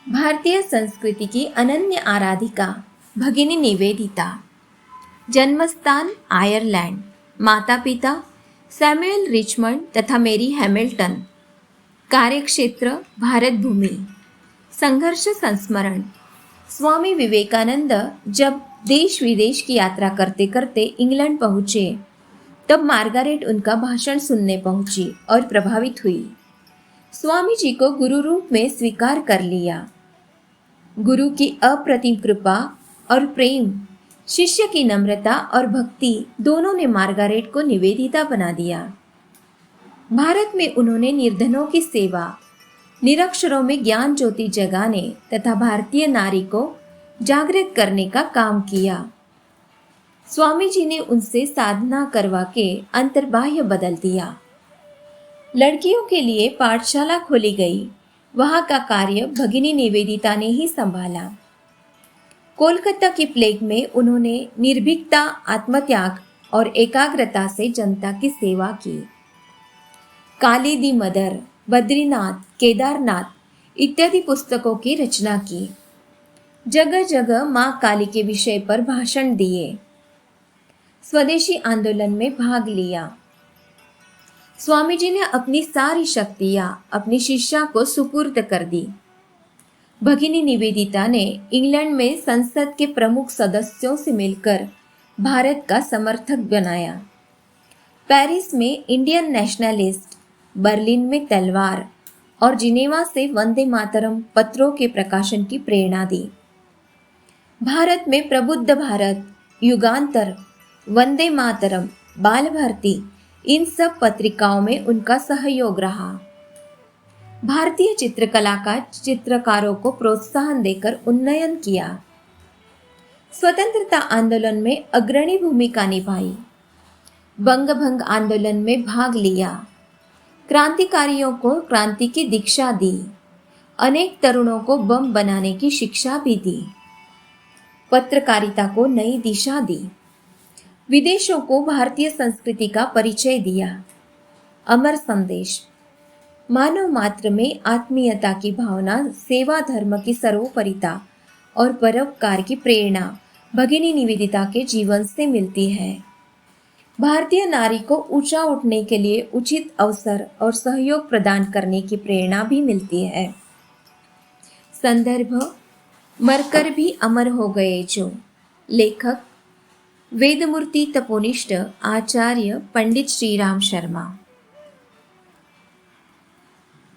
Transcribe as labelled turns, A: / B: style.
A: भारतीय संस्कृति की अनन्य आराधिका भगिनी निवेदिता। जन्मस्थान आयरलैंड। माता पिता सैमुअल रिचमंड तथा मेरी हैमिल्टन। कार्यक्षेत्र भारत भूमि। संघर्ष संस्मरण। स्वामी विवेकानंद जब देश विदेश की यात्रा करते करते इंग्लैंड पहुँचे तब मार्गारेट उनका भाषण सुनने पहुंची और प्रभावित हुई। स्वामी जी को गुरु रूप में स्वीकार कर लिया। गुरु की अप्रतिम कृपा और प्रेम, शिष्य की नम्रता और भक्ति दोनों ने मार्गारेट को निवेदिता बना दिया। भारत में उन्होंने निर्धनों की सेवा, निरक्षरों में ज्ञान ज्योति जगाने तथा भारतीय नारी को जागृत करने का काम किया। स्वामी जी ने उनसे साधना करवा के अंतर्बाह्य बदल दिया। लड़कियों के लिए पाठशाला खोली गई। वहां का कार्य भगिनी निवेदिता ने ही संभाला। कोलकाता की प्लेग में उन्होंने निर्भीकता, आत्मत्याग और एकाग्रता से जनता की सेवा की। काली दी मदर, बद्रीनाथ, केदारनाथ इत्यादि पुस्तकों की रचना की। जगह जगह मां काली के विषय पर भाषण दिए। स्वदेशी आंदोलन में भाग लिया। स्वामी जी ने अपनी सारी शक्तियां अपनी शिष्या को सुपुर्द कर दी। भगिनी निवेदिता ने इंग्लैंड में संसद के प्रमुख सदस्यों से मिलकर भारत का समर्थक बनाया। पेरिस में इंडियन नेशनलिस्ट, बर्लिन में तलवार और जिनेवा से वंदे मातरम पत्रों के प्रकाशन की प्रेरणा दी। भारत में प्रबुद्ध भारत, युगांतर, वंदे मातरम, बाल भारती इन सब पत्रिकाओं में उनका सहयोग रहा। भारतीय चित्रकला का चित्रकारों को प्रोत्साहन देकर उन्नयन किया। स्वतंत्रता आंदोलन में अग्रणी भूमिका निभाई। बंग भंग आंदोलन में भाग लिया। क्रांतिकारियों को क्रांति की दीक्षा दी। अनेक तरुणों को बम बनाने की शिक्षा भी दी। पत्रकारिता को नई दिशा दी। विदेशों को भारतीय संस्कृति का परिचय दिया। अमर संदेश। मानव मात्र में आत्मीयता की भावना, सेवा धर्म की सर्वोपरिता और परोपकार की प्रेरणा भगिनी निवेदिता के जीवन से मिलती है। भारतीय नारी को ऊंचा उठने के लिए उचित अवसर और सहयोग प्रदान करने की प्रेरणा भी मिलती है। संदर्भ: मरकर भी अमर हो गए जो। लेखक: वेदमूर्ति तपोनिष्ठ आचार्य पंडित श्रीराम शर्मा।